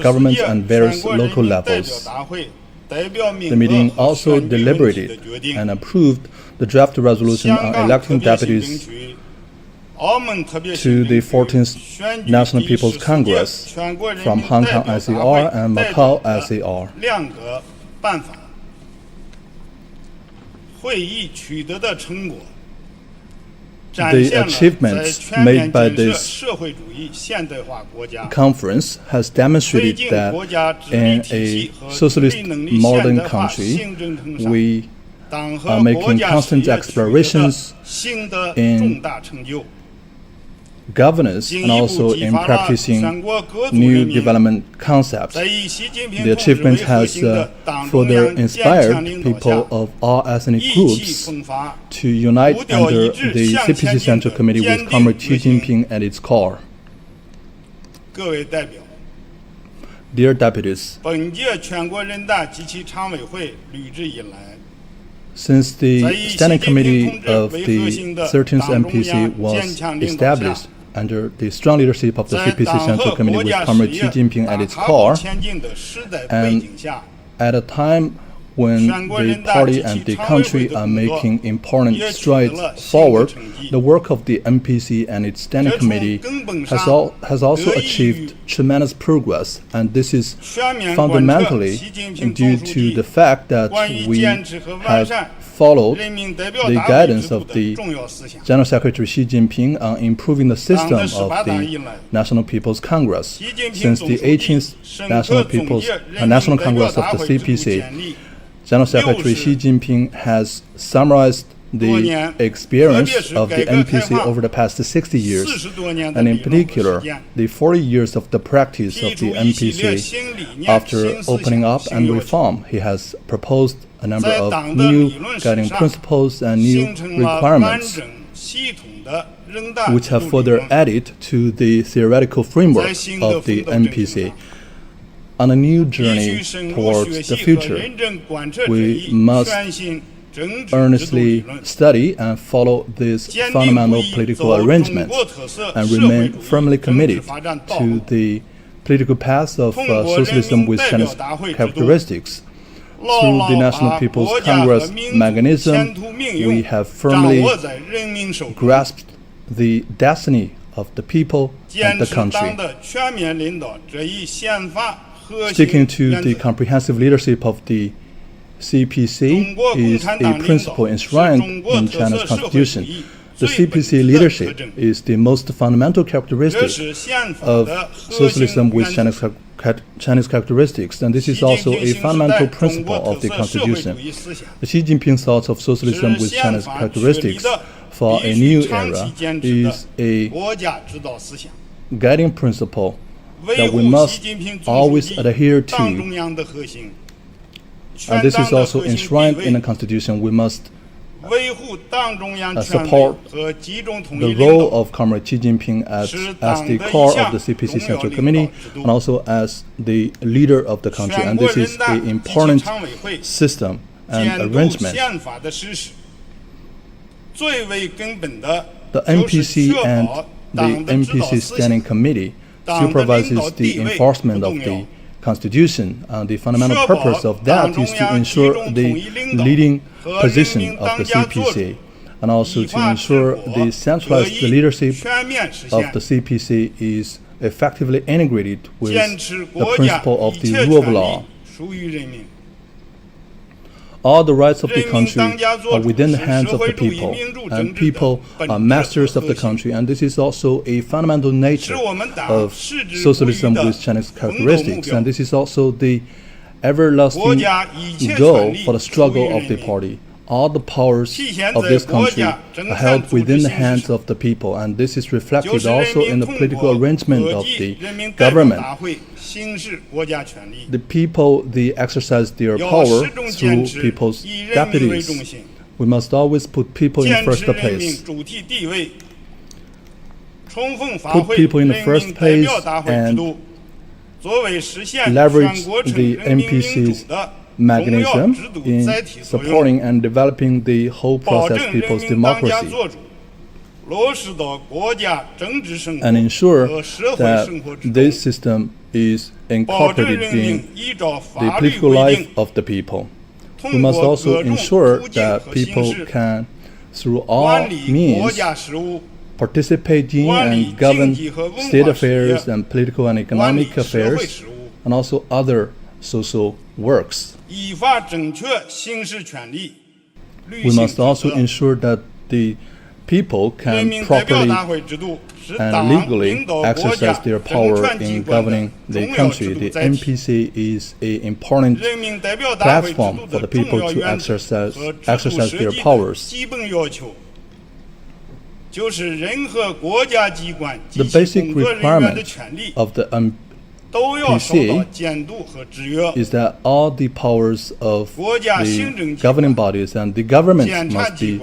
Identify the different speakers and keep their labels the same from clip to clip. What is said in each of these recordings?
Speaker 1: government and various local levels. The meeting also deliberated and approved the draft resolution on electing deputies to the 14th National People's Congress from Hong Kong SAR and Macau SAR. The achievements made by this conference has demonstrated that in a socialist modern country, we are making constant explorations in governance and also in practicing new development concepts. The achievement has further inspired people of all ethnic groups to unite under the CPC Central Committee with Comrade Xi Jinping at its core. Dear deputies, since the Standing Committee of the 13th MPC was established under the strong leadership of the CPC Central Committee with Comrade Xi Jinping at its core, and at a time when the party and the country are making important strides forward, the work of the MPC and its Standing Committee has also achieved tremendous progress, and this is fundamentally due to the fact that we have followed the guidance of the General Secretary Xi Jinping on improving the system of the National People's Congress. Since the 18th National Congress of the CPC, General Secretary Xi Jinping has summarized the experience of the MPC over the past 60 years, and in particular, the 40 years of the practice of the MPC. After opening up and reform, he has proposed a number of new guiding principles and new requirements, which have further added to the theoretical framework of the MPC. On a new journey towards the future, we must earnestly study and follow these fundamental political arrangements and remain firmly committed to the political path of socialism with Chinese characteristics. Through the National People's Congress mechanism, we have firmly grasped the destiny of the people and the country. Sticking to the comprehensive leadership of the CPC is a principle enshrined in China's constitution. The CPC leadership is the most fundamental characteristic of socialism with Chinese characteristics, and this is also a fundamental principle of the constitution. The Xi Jinping thought of socialism with Chinese characteristics for a new era is a guiding principle that we must always adhere to. And this is also enshrined in the Constitution. We must support the role of Comrade Xi Jinping as the core of the CPC Central Committee and also as the leader of the country. And this is an important system and arrangement. The MPC and the MPC Standing Committee supervises the enforcement of the Constitution. The fundamental purpose of that is to ensure the leading position of the CPC and also to ensure the centralized leadership of the CPC is effectively integrated with the principle of the rule of law. All the rights of the country are within the hands of the people, and people are masters of the country, and this is also a fundamental nature of socialism with Chinese characteristics, and this is also the everlasting goal for the struggle of the party. All the powers of this country are held within the hands of the people, and this is reflected also in the political arrangement of the government. The people, they exercise their power through people's deputies. We must always put people in first place. Put people in the first place and leverage the MPC's mechanism in supporting and developing the whole process people's democracy and ensure that this system is incorporated in the political life of the people. We must also ensure that people can, through all means, participate in and govern state affairs and political and economic affairs, and also other social works. We must also ensure that the people can properly and legally exercise their power in governing the country. The NPC is an important platform for the people to exercise their powers. The basic requirement of the NPC is that all the powers of the governing bodies and the government must be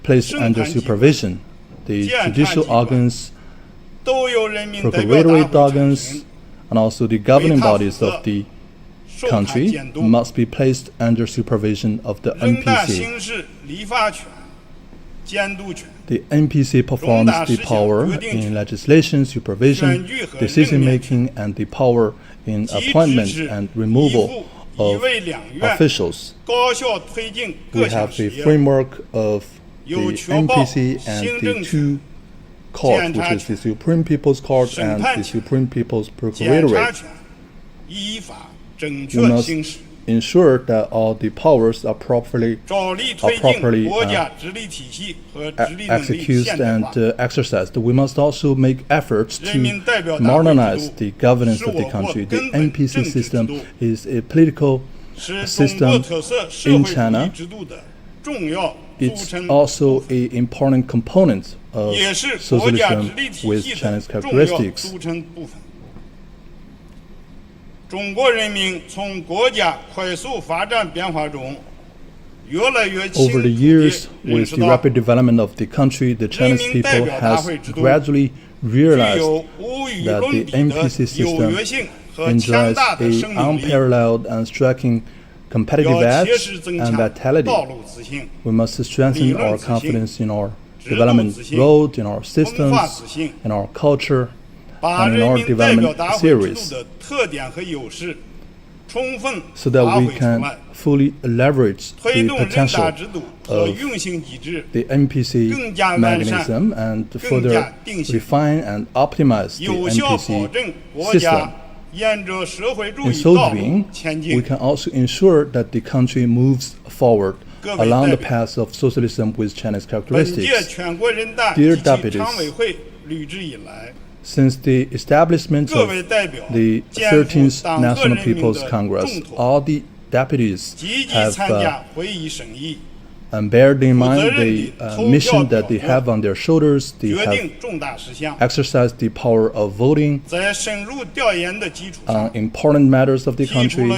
Speaker 1: placed under supervision. The judicial organs, procuratory organs, and also the governing bodies of the country must be placed under supervision of the NPC. The NPC performs the power in legislation, supervision, decision-making, and the power in appointment and removal of officials. We have the framework of the NPC and the two courts, which is the Supreme People's Court and the Supreme People's Procuratorate. We must ensure that all the powers are properly executed and exercised. We must also make efforts to modernize the governance of the country. The NPC system is a political system in China. It's also an important component of socialism with Chinese characteristics. Over the years, with the rapid development of the country, the Chinese people has gradually realized that the NPC system enjoys an unparalleled and striking competitive edge and vitality. We must strengthen our confidence in our development road, in our systems, in our culture, and in our development theories, so that we can fully leverage the potential of the NPC mechanism and further refine and optimize the NPC system. In so doing, we can also ensure that the country moves forward along the path of socialism with Chinese characteristics. Dear deputies, since the establishment of the 13th National People's Congress, all the deputies have bear in mind the mission that they have on their shoulders. They have exercised the power of voting on important matters of the country.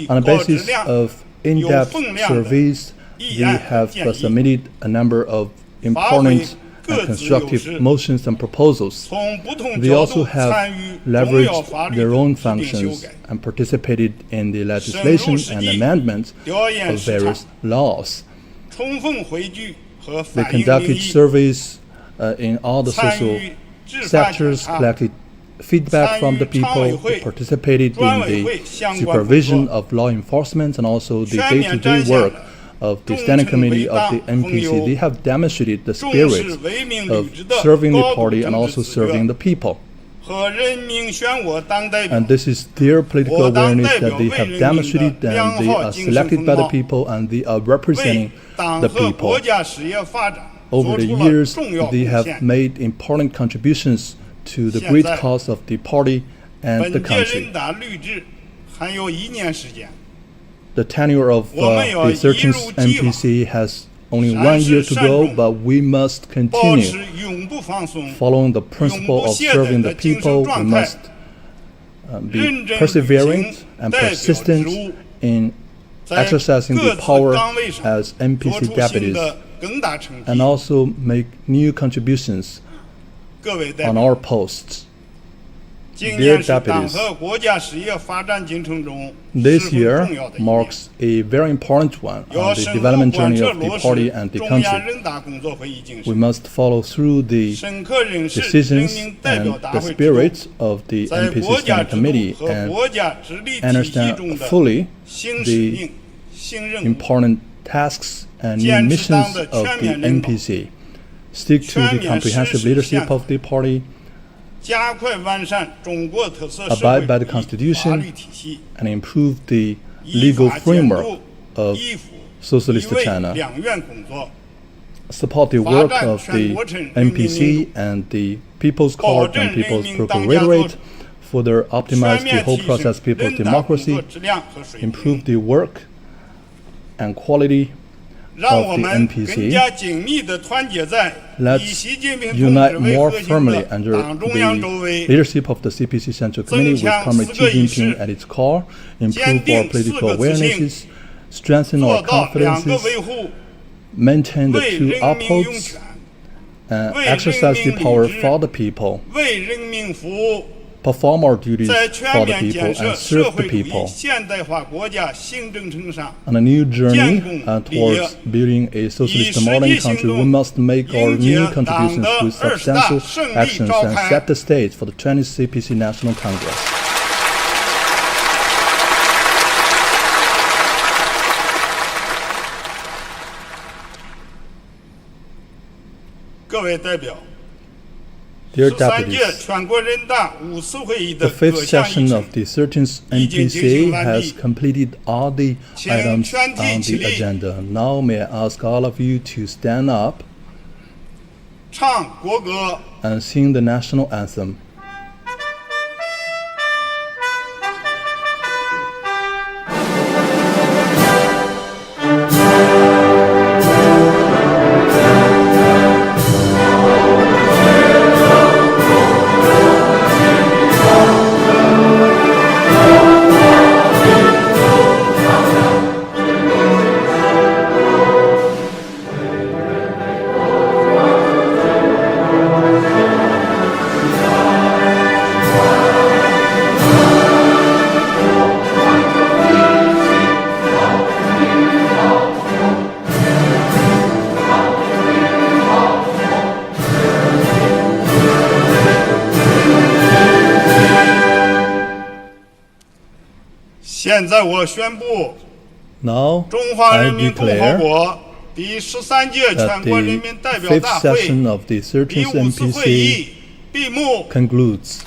Speaker 1: On the basis of in-depth surveys, they have submitted a number of important and constructive motions and proposals. They also have leveraged their own functions and participated in the legislation and amendments of various laws. They conducted surveys in all the social sectors, collected feedback from the people, they participated in the supervision of law enforcement and also the day-to-day work of the Standing Committee of the NPC. They have demonstrated the spirit of serving the party and also serving the people. And this is their political awareness that they have demonstrated, and they are selected by the people and they are representing the people. Over the years, they have made important contributions to the great cause of the party and the country. The tenure of the 13th NPC has only 1 year to go, but we must continue following the principle of serving the people. We must be persevering and persistent in exercising the power as NPC deputies and also make new contributions on our posts. Dear deputies, this year marks a very important one on the development journey of the party and the country. We must follow through the decisions and the spirit of the NPC Standing Committee and understand fully the important tasks and new missions of the NPC. Stick to the comprehensive leadership of the party, abide by the Constitution, and improve the legal framework of Socialist China. Support the work of the NPC and the People's Court and People's Procuratorate, further optimize the whole process of people's democracy, improve the work and quality of the NPC. Let's unite more firmly under the leadership of the CPC Central Committee with Comrade Xi Jinping at its core, improve our political awarenesses, strengthen our confidences, maintain the two outposts, and exercise the power for the people, perform our duties for the people and serve the people. On a new journey towards building a socialist modern country, we must make our new contributions with substantial actions and set the stage for the 20th CPC National Congress. Dear deputies, the fifth session of the 13th NPC has completed all the items on the agenda. Now may I ask all of you to stand up and sing the national anthem. Now I declare that the fifth session of the 13th NPC concludes.